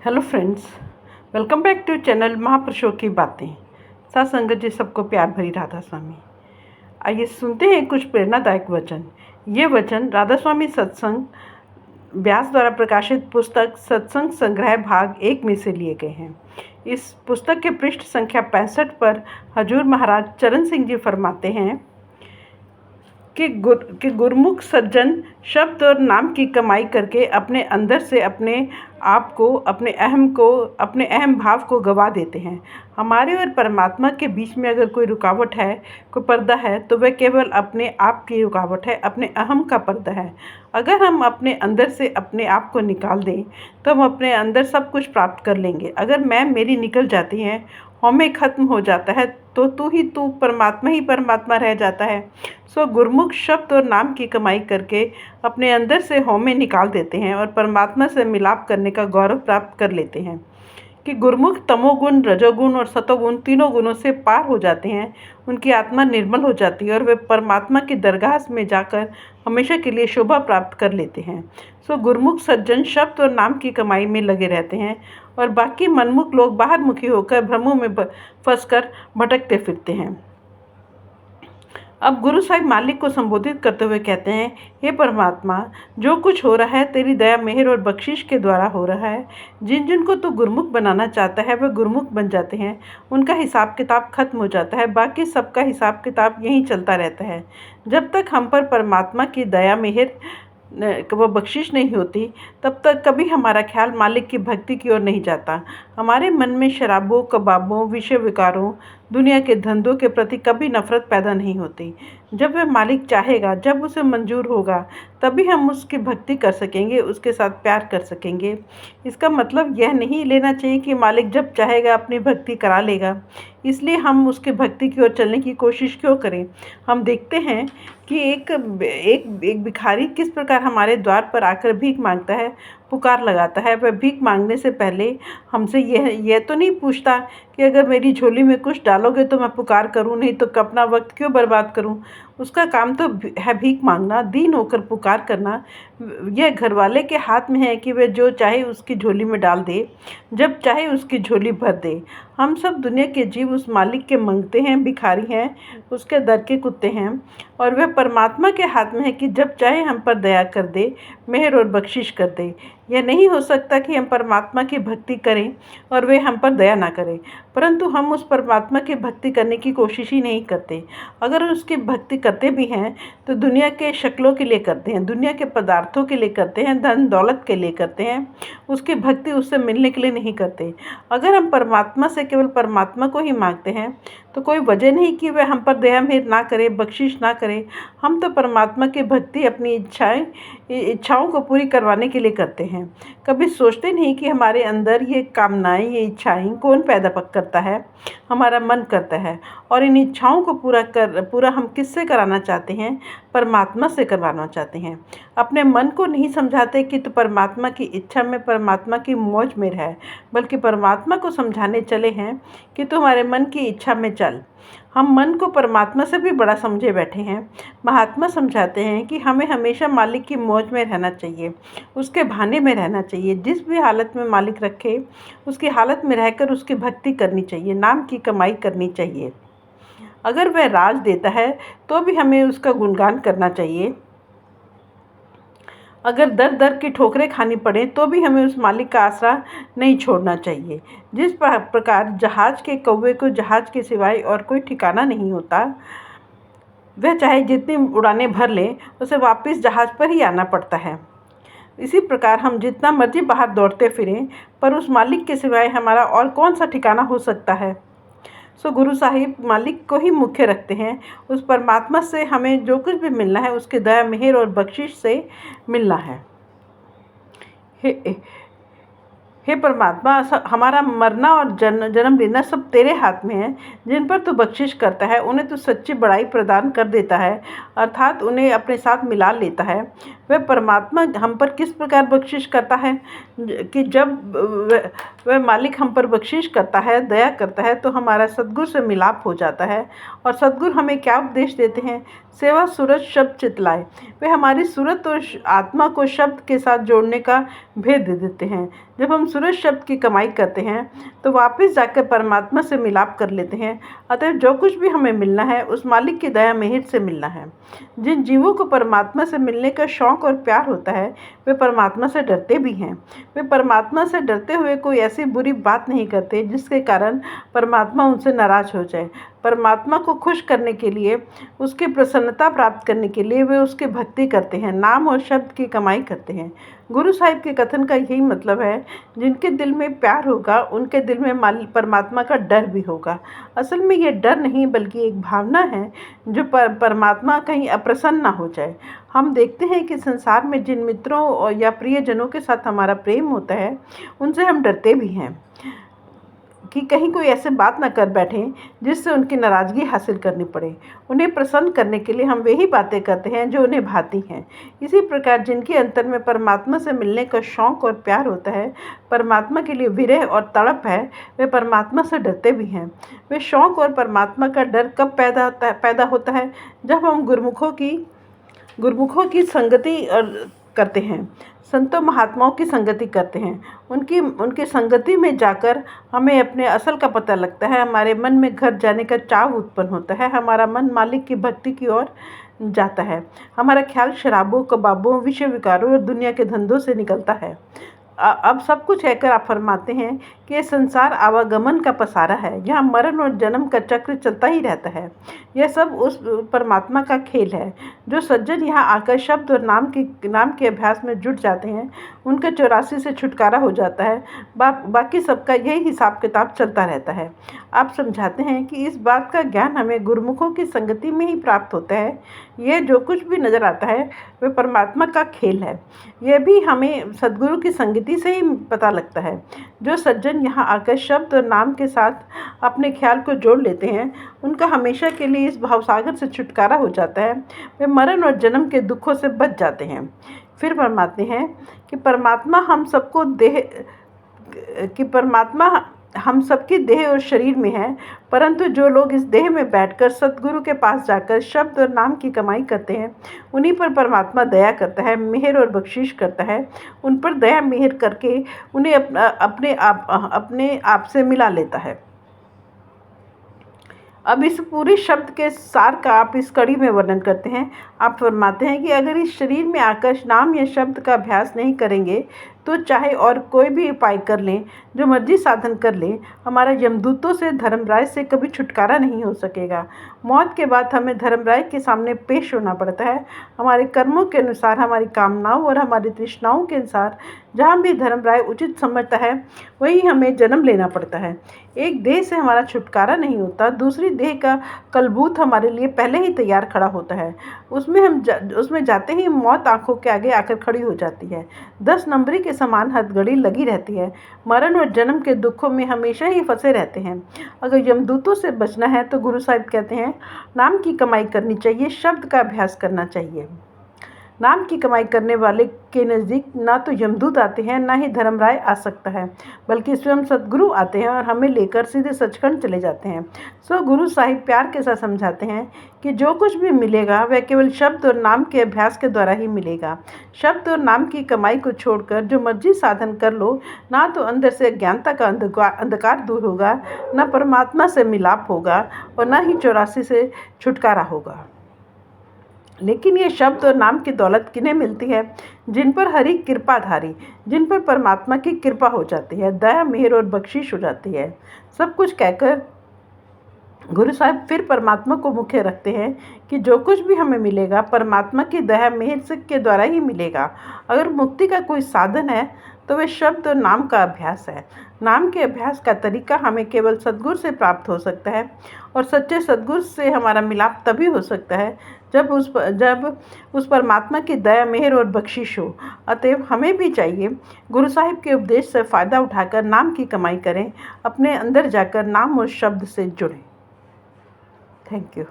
Hello friends, welcome back to channel महापुरुषों की बातें। साथ संगत जी, सबको प्यार भरी राधा स्वामी। आइए सुनते हैं कुछ प्रेरणादायक वचन। ये वचन राधा स्वामी सत्संग व्यास द्वारा प्रकाशित पुस्तक सत्संग संग्रह भाग 1 में से लिए गए हैं। इस पुस्तक के पृष्ठ संख्या 65 पर हजूर महाराज चरण सिंह जी फरमाते हैं कि गुरमुख सज्जन शब्द और नाम की कमाई करके अपने अंदर से अपने आप को, अपने अहम भाव को गवा देते हैं। हमारे और परमात्मा के बीच में अगर कोई रुकावट है, कोई पर्दा है, तो वह केवल अपने आप की रुकावट है, अपने अहम का पर्दा है। अगर हम अपने अंदर से अपने आप को निकाल दें तो हम अपने अंदर सब कुछ प्राप्त कर लेंगे। अगर मैं मेरी निकल जाती है, हमें खत्म हो जाता है, तो तू परमात्मा ही परमात्मा रह जाता है। सो गुरमुख शब्द और नाम की कमाई करके अपने अंदर से हमें निकाल देते हैं और परमात्मा से मिलाप करने का गौरव प्राप्त कर लेते हैं। कि गुरमुख तमोगुण, रजोगुण और सतोगुण तीनों गुणों से पार हो जाते हैं। उनकी आत्मा निर्मल हो जाती है और वे परमात्मा की दरगाह में जाकर हमेशा के लिए शोभा प्राप्त कर लेते हैं। सो गुरमुख सज्जन शब्द और नाम की कमाई में लगे रहते हैं और बाकी मनमुख लोग बाहर मुखी होकर भ्रमों में फंसकर भटकते फिरते हैं। अब गुरु साहिब मालिक को संबोधित करते हुए कहते हैं, हे परमात्मा, जो कुछ हो रहा है तेरी दया, मेहर और बख्शिश के द्वारा हो रहा है। जिन जिन को तू गुरमुख बनाना चाहता है वह गुरमुख बन जाते हैं। उनका हिसाब किताब खत्म हो जाता है। बाकी सबका हिसाब किताब यहीं चलता रहता है। जब तक हम पर परमात्मा की दया, मेहर वह बख्शिश नहीं होती, तब तक कभी हमारा ख्याल मालिक की भक्ति की ओर नहीं जाता। हमारे मन में शराबों, कबाबों, विषय विकारों, दुनिया के धंधों के प्रति कभी नफरत पैदा नहीं होती। जब वह मालिक चाहेगा, जब उसे मंजूर होगा, तभी हम उसकी भक्ति कर सकेंगे, उसके साथ प्यार कर सकेंगे। इसका मतलब यह नहीं लेना चाहिए कि मालिक जब चाहेगा अपनी भक्ति करा लेगा, इसलिए हम उसकी भक्ति की ओर चलने की कोशिश क्यों करें। हम देखते हैं कि एक भिखारी किस प्रकार हमारे द्वार पर आकर भीख मांगता है, पुकार लगाता है। वह भीख मांगने से पहले हमसे यह तो नहीं पूछता कि अगर मेरी झोली में कुछ डालोगे तो मैं पुकार करूं, नहीं तो अपना वक्त क्यों बर्बाद करूं। उसका काम तो है भीख मांगना, दीन होकर पुकार करना। यह घरवाले के हाथ में है कि वह जो चाहे उसकी झोली में डाल दे, जब चाहे उसकी झोली भर दे। हम सब दुनिया के जीव उस मालिक के मंगते हैं, भिखारी हैं, उसके दर के कुत्ते हैं, और वह परमात्मा के हाथ में है कि जब चाहे हम पर दया कर दे, मेहर और बख्शिश कर दे। यह नहीं हो सकता कि हम परमात्मा की भक्ति करें और वे हम पर दया ना करें, परंतु हम उस परमात्मा की भक्ति करने की कोशिश ही नहीं करते। अगर उसकी भक्ति करते भी हैं तो दुनिया के शक्लों के लिए करते हैं, दुनिया के पदार्थों के लिए करते हैं, धन दौलत के लिए करते हैं। उसकी भक्ति उससे मिलने के लिए नहीं करते। अगर हम परमात्मा से केवल परमात्मा को ही मांगते हैं तो कोई वजह नहीं कि वह हम पर दया मेहर ना करे, बख्शिश ना करे। हम तो परमात्मा की भक्ति अपनी इच्छाओं को पूरी करवाने के लिए करते हैं। कभी सोचते नहीं कि हमारे अंदर ये कामनाएं, ये इच्छाएं कौन पैदा करता है। हमारा मन करता है, और इन इच्छाओं को पूरा हम किससे कराना चाहते हैं? परमात्मा से करवाना चाहते हैं। अपने मन को नहीं समझाते कि तो परमात्मा की इच्छा में, परमात्मा की मौज में है, बल्कि परमात्मा को समझाने चले हैं कि तुम्हारे मन की इच्छा में चल। हम मन को परमात्मा से भी बड़ा समझे बैठे हैं। महात्मा समझाते हैं कि हमें हमेशा मालिक की मौज में रहना चाहिए, उसके भाने में रहना चाहिए। जिस भी हालत में मालिक रखे, उसकी हालत में रहकर उसकी भक्ति करनी चाहिए, नाम की कमाई करनी चाहिए। अगर वह राज देता है तो भी हमें उसका गुणगान करना चाहिए। अगर दर दर की ठोकरें खानी पड़े तो भी हमें उस मालिक का आसरा नहीं छोड़ना चाहिए। जिस प्रकार जहाज के कौवे को जहाज के सिवाय और कोई ठिकाना नहीं होता, वह चाहे जितनी उड़ानें भर ले, उसे वापस जहाज पर ही आना पड़ता है। इसी प्रकार हम जितना मर्जी बाहर दौड़ते फिरें, पर उस मालिक के सिवाय हमारा और कौन सा ठिकाना हो सकता है। सो गुरु साहिब मालिक को ही मुख्य रखते हैं। उस परमात्मा से हमें जो कुछ भी मिलना है, उसके दया, मेहर और बख्शिश से मिलना है। हे परमात्मा, हमारा मरना और जन्म लेना सब तेरे हाथ में है। जिन पर तू बख्शिश करता है उन्हें तू सच्ची बड़ाई प्रदान कर देता है, अर्थात उन्हें अपने साथ मिला लेता है। वह परमात्मा हम पर किस प्रकार बख्शिश करता है कि जब वह मालिक हम पर बख्शिश करता है, दया करता है, तो हमारा सद्गुरु से मिलाप हो जाता है। और सद्गुरु हमें क्या उपदेश देते हैं? सेवा सूरत शब्द चितलाए। वे हमारी सूरत और आत्मा को शब्द के साथ जोड़ने का भेद दे देते हैं। जब हम सूरज शब्द की कमाई करते हैं तो वापस जाकर परमात्मा से मिलाप कर लेते हैं। अतः जो कुछ भी हमें मिलना है उस मालिक की दया मेहर से मिलना है। जिन जीवों को परमात्मा से मिलने का शौक़ और प्यार होता है वे परमात्मा से डरते भी हैं। वे परमात्मा से डरते हुए कोई ऐसी बुरी बात नहीं करते जिसके कारण परमात्मा उनसे नाराज़ हो जाए। परमात्मा को खुश करने के लिए, उसकी प्रसन्नता प्राप्त करने के लिए वे उसकी भक्ति करते हैं, नाम और शब्द की कमाई करते हैं। गुरु साहिब के कथन का यही मतलब है, जिनके दिल में प्यार होगा उनके दिल में परमात्मा का डर भी होगा। असल में ये डर नहीं बल्कि एक भावना है जो परमात्मा कहीं अप्रसन्न ना हो जाए। हम देखते हैं कि संसार में जिन मित्रों या प्रियजनों के साथ हमारा प्रेम होता है उनसे हम डरते भी हैं कि कहीं कोई ऐसे बात ना कर बैठें जिससे उनकी नाराज़गी हासिल करनी पड़े। उन्हें प्रसन्न करने के लिए हम वही बातें करते हैं जो उन्हें भाती हैं। इसी प्रकार जिनके अंतर में परमात्मा से मिलने का शौक़ और प्यार होता है, परमात्मा के लिए विरह और तड़प है, वे परमात्मा से डरते भी हैं। वे शौक़ और परमात्मा का डर कब पैदा होता है? जब हम गुरुमुखों की संगति करते हैं, संतों महात्माओं की संगति करते हैं। उनकी संगति में जाकर हमें अपने असल का पता लगता है। हमारे मन में घर जाने का चाव उत्पन्न होता है। हमारा मन मालिक की भक्ति की ओर जाता है। हमारा ख्याल शराबों, कबाबों, विषय विकारों और दुनिया के धंधों से निकलता है। अब सब कुछ कहकर आप फरमाते हैं कि ये संसार आवागमन का पसारा है, यहाँ मरण और जन्म का चक्र चलता ही रहता है। यह सब उस परमात्मा का खेल है। जो सज्जन यहाँ आकर शब्द और नाम के अभ्यास में जुट जाते हैं उनका 84 से छुटकारा हो जाता है। बाकी सबका यही हिसाब किताब चलता रहता है। आप समझाते हैं कि इस बात का ज्ञान हमें गुरुमुखों की संगति में ही प्राप्त होता है। यह जो कुछ भी नज़र आता है वह परमात्मा का खेल है। यह भी हमें सद्गुरु की संगति से ही पता लगता है। जो सज्जन यहाँ आकर शब्द और नाम के साथ अपने ख्याल को जोड़ लेते हैं उनका हमेशा के लिए इस भावसागर से छुटकारा हो जाता है। वे मरण और जन्म के दुखों से बच जाते हैं। फिर फरमाते हैं कि परमात्मा हम सबकी देह और शरीर में है, परंतु जो लोग इस देह में बैठकर सतगुरु के पास जाकर शब्द और नाम की कमाई करते हैं उन्हीं पर परमात्मा दया करता है, मेहर और बख्शिश करता है। उन पर दया मेहर करके उन्हें अपने आप से मिला लेता है। अब इस पूरे शब्द के सार का आप इस कड़ी में वर्णन करते हैं। आप फरमाते हैं कि अगर इस शरीर में आकर नाम या शब्द का अभ्यास नहीं करेंगे तो चाहे और कोई भी उपाय कर लें, जो मर्जी साधन कर लें, हमारा यमदूतों से, धर्मराज से कभी छुटकारा नहीं हो सकेगा। मौत के बाद हमें धर्मराज के सामने पेश होना पड़ता है। हमारे कर्मों के अनुसार, हमारी कामनाओं और हमारी तृष्णाओं के अनुसार जहाँ भी धर्मराज उचित समझता है वहीं हमें जन्म लेना पड़ता है। एक देह से हमारा छुटकारा नहीं होता, दूसरी देह का कलबूत हमारे लिए पहले ही तैयार खड़ा होता है। उसमें जाते ही मौत आंखों के आगे आकर खड़ी हो जाती है। 10 नंबरी के समान हथकड़ी लगी रहती है। मरण और जन्म के दुखों में हमेशा ही फंसे रहते हैं। अगर यमदूतों से बचना है तो गुरु साहिब कहते हैं नाम की कमाई करनी चाहिए, शब्द का अभ्यास करना चाहिए। नाम की कमाई करने वाले के नज़दीक ना तो यमदूत आते हैं, ना ही धर्मराय आ सकता है, बल्कि स्वयं सतगुरु आते हैं और हमें लेकर सीधे सचखंड चले जाते हैं। सो गुरु साहिब प्यार के साथ समझाते हैं कि जो कुछ भी मिलेगा वह केवल शब्द और नाम के अभ्यास के द्वारा ही मिलेगा। शब्द और नाम की कमाई को छोड़कर जो मर्जी साधन कर लो, ना तो अंदर से अज्ञानता का अंधकार दूर होगा, ना परमात्मा से मिलाप होगा और ना ही 84 से छुटकारा होगा। लेकिन ये शब्द और नाम की दौलत किन्हें मिलती है? जिन पर हरि कृपाधारी, जिन पर परमात्मा की कृपा हो जाती है, दया, मेहर और बख्शिश हो जाती है। सब कुछ कहकर गुरु साहिब फिर परमात्मा को मुख्य रखते हैं कि जो कुछ भी हमें मिलेगा परमात्मा की दया मेहर के द्वारा ही मिलेगा। अगर मुक्ति का कोई साधन है तो वह शब्द और नाम का अभ्यास है। नाम के अभ्यास का तरीका हमें केवल सद्गुरु से प्राप्त हो सकता है और सच्चे सद्गुरु से हमारा मिलाप तभी हो सकता है जब उस परमात्मा की दया, मेहर और बख्शिश हो। अतएव हमें भी चाहिए गुरु साहिब के उपदेश से फ़ायदा उठाकर नाम की कमाई करें, अपने अंदर जाकर नाम और शब्द से जुड़ें। Thank you.